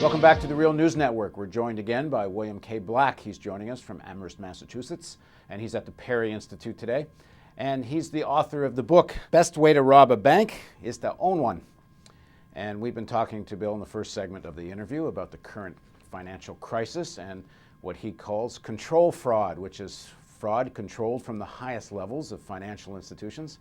Welcome back to the Real News Network. We're joined again by William K. Black. He's joining us from Amherst, Massachusetts, and he's at the Perry Institute today. And he's the author of the book, Best Way to Rob a Bank is to Own One. And we've been talking to Bill in the first segment of the interview about the current financial crisis and what he calls control fraud, which is fraud controlled from the highest levels of financial institutions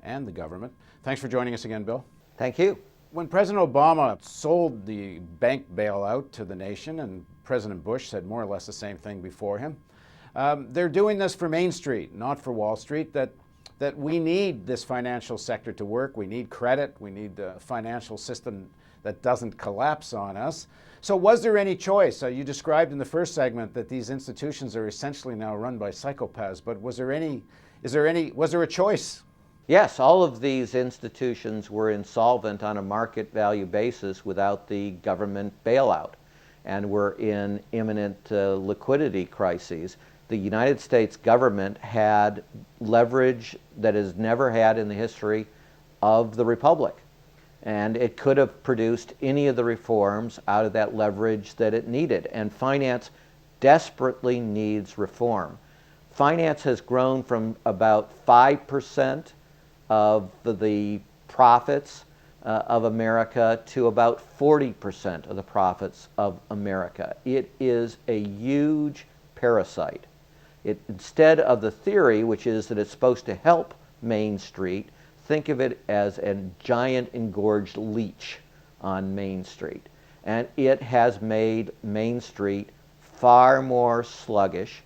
and the government. Thanks for joining us again, Bill. Thank you. When President Obama sold the bank bailout to the nation, and President Bush said more or less the same thing before him, they're doing this for Main Street, not for Wall Street, that we need this financial sector to work. We need credit. We need a financial system that doesn't collapse on us. So was there any choice? You described in the first segment that these institutions are essentially now run by psychopaths, but was there a choice? Yes, all of these institutions were insolvent on a market value basis without the government bailout and were in imminent liquidity crises. The United States government had leverage that is never had in the history of the Republic. And it could have produced any of the reforms out of that leverage that it needed. And finance desperately needs reform. Finance has grown from about 5% of the profits of America to about 40% of the profits of America. It is a huge parasite. Instead of the theory, which is that it's supposed to help Main Street, think of it as a giant engorged leech on Main Street. And it has made Main Street far more sluggish.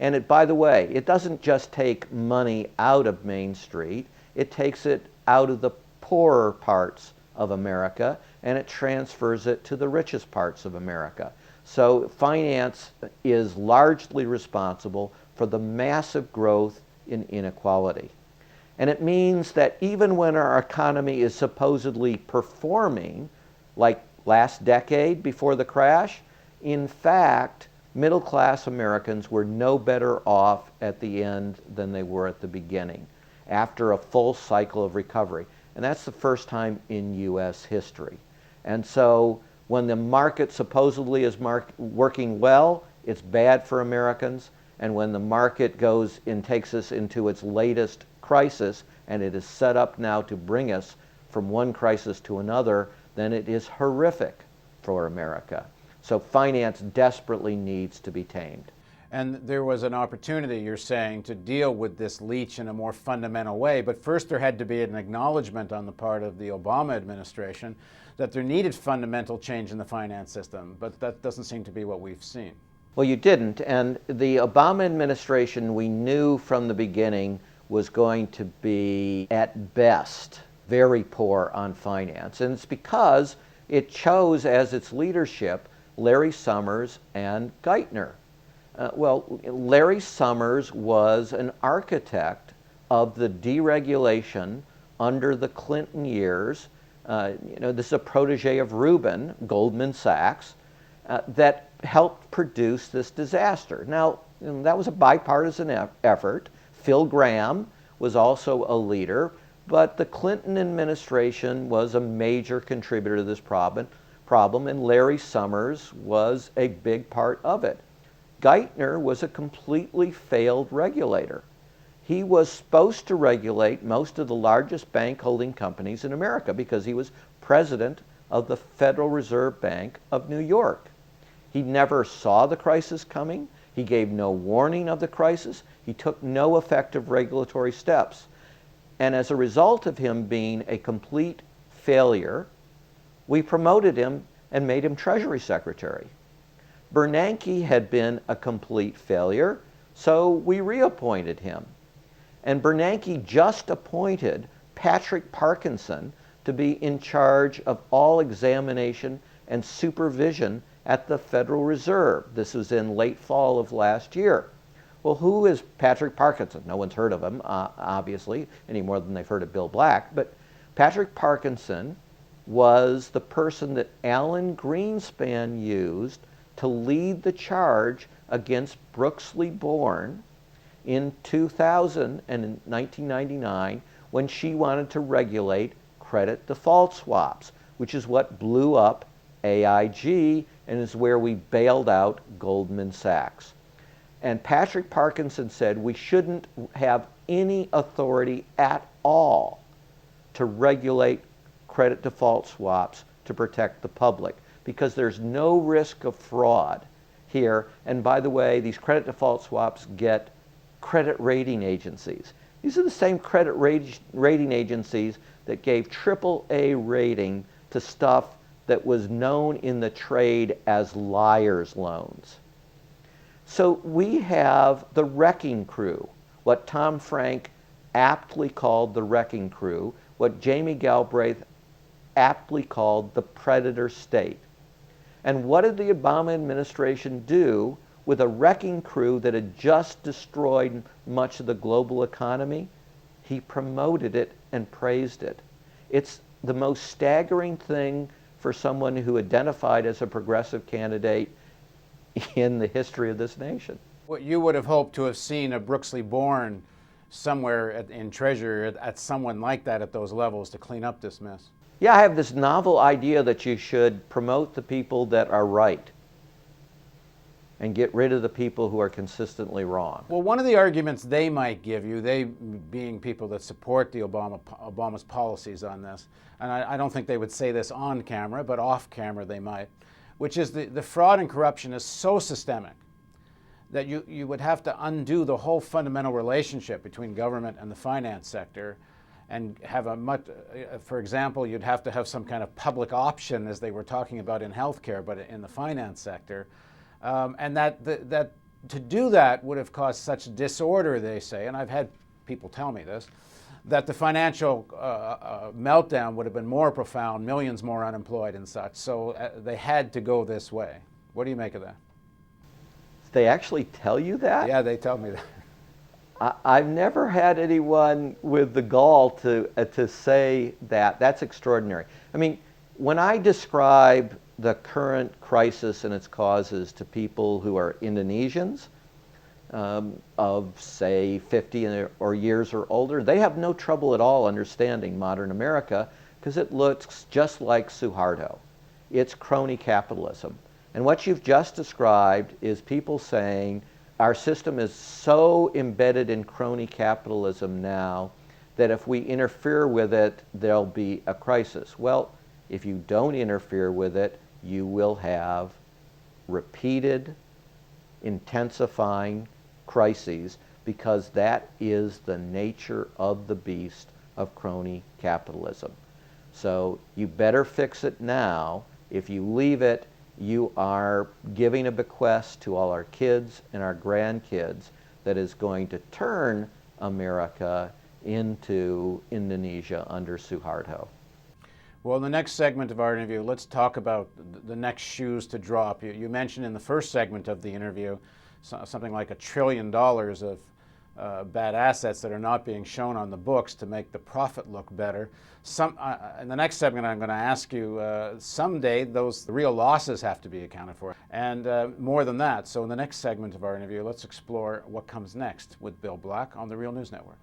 And it, by the way, it doesn't just take money out of Main Street, it takes it out of the poorer parts of America and it transfers it to the richest parts of America. So finance is largely responsible for the massive growth in inequality. And it means that even when our economy is supposedly performing, like last decade before the crash, in fact, middle-class Americans were no better off at the end than they were at the beginning, after a full cycle of recovery. And that's the first time in U.S. history. And so when the market supposedly is working well, it's bad for Americans. And when the market goes and takes us into its latest crisis, and it is set up now to bring us from one crisis to another, then it is horrific for America. So finance desperately needs to be tamed. And there was an opportunity, you're saying, to deal with this leech in a more fundamental way. But first there had to be an acknowledgement on the part of the Obama administration that there needed fundamental change in the finance system. But that doesn't seem to be what we've seen. Well, you didn't. And the Obama administration, we knew from the beginning, was going to be, at best, very poor on finance. And it's because it chose as its leadership Larry Summers and Geithner. Larry Summers was an architect of the deregulation under the Clinton years. This is a protege of Rubin, Goldman Sachs, that helped produce this disaster. Now, that was a bipartisan effort. Phil Gramm was also a leader, but the Clinton administration was a major contributor to this problem, and Larry Summers was a big part of it. Geithner was a completely failed regulator. He was supposed to regulate most of the largest bank holding companies in America because he was president of the Federal Reserve Bank of New York. He never saw the crisis coming. He gave no warning of the crisis. He took no effective regulatory steps. And as a result of him being a complete failure, we promoted him and made him Treasury Secretary. Bernanke had been a complete failure, so we reappointed him. And Bernanke just appointed Patrick Parkinson to be in charge of all examination and supervision at the Federal Reserve. This was in late fall of last year. Well, who is Patrick Parkinson? No one's heard of him, obviously, any more than they've heard of Bill Black. But Patrick Parkinson was the person that Alan Greenspan used to lead the charge against Brooksley Born in 2000 and in 1999 when she wanted to regulate credit default swaps, which is what blew up AIG, and is where we bailed out Goldman Sachs. And Patrick Parkinson said we shouldn't have any authority at all to regulate credit default swaps to protect the public, because there's no risk of fraud here. And by the way, these credit default swaps get credit rating agencies. These are the same credit rating agencies that gave AAA rating to stuff that was known in the trade as liar's loans. So we have the wrecking crew, what Tom Frank aptly called the wrecking crew, what Jamie Galbraith aptly called the predator state. And what did the Obama administration do with a wrecking crew that had just destroyed much of the global economy? He promoted it and praised it. It's the most staggering thing for someone who identified as a progressive candidate in the history of this nation. What you would have hoped to have seen a Brooksley Born somewhere in Treasury at someone like that at those levels to clean up this mess. Yeah, I have this novel idea that you should promote the people that are right and get rid of the people who are consistently wrong. Well, one of the arguments they might give you, they being people that support the Obama's policies on this, and I don't think they would say this on camera, but off camera they might, which is the fraud and corruption is so systemic that you would have to undo the whole fundamental relationship between government and the finance sector, and have a much, for example, you'd have to have some kind of public option, as they were talking about in healthcare, but in the finance sector. And that to do that would have caused such disorder, they say, and I've had people tell me this, that the financial meltdown would have been more profound, millions more unemployed and such. So they had to go this way. What do you make of that? They actually tell you that? Yeah, they tell me that. I've never had anyone with the gall to say that. That's extraordinary. I mean, when I describe the current crisis and its causes to people who are Indonesians of, say, 50 or years or older, they have no trouble at all understanding modern America because it looks just like Suharto. It's crony capitalism. And what you've just described is people saying, our system is so embedded in crony capitalism now that if we interfere with it, there'll be a crisis. Well, if you don't interfere with it, you will have repeated, intensifying crises, because that is the nature of the beast of crony capitalism. So you better fix it now. If you leave it, you are giving a bequest to all our kids and our grandkids that is going to turn America into Indonesia under Suharto. Well, in the next segment of our interview, let's talk about the next shoes to drop. You mentioned in the first segment of the interview something like $1 trillion of bad assets that are not being shown on the books to make the profit look better. In the next segment, I'm going to ask you, someday the real losses have to be accounted for, and more than that. So in the next segment of our interview, let's explore what comes next with Bill Black on the Real News Network.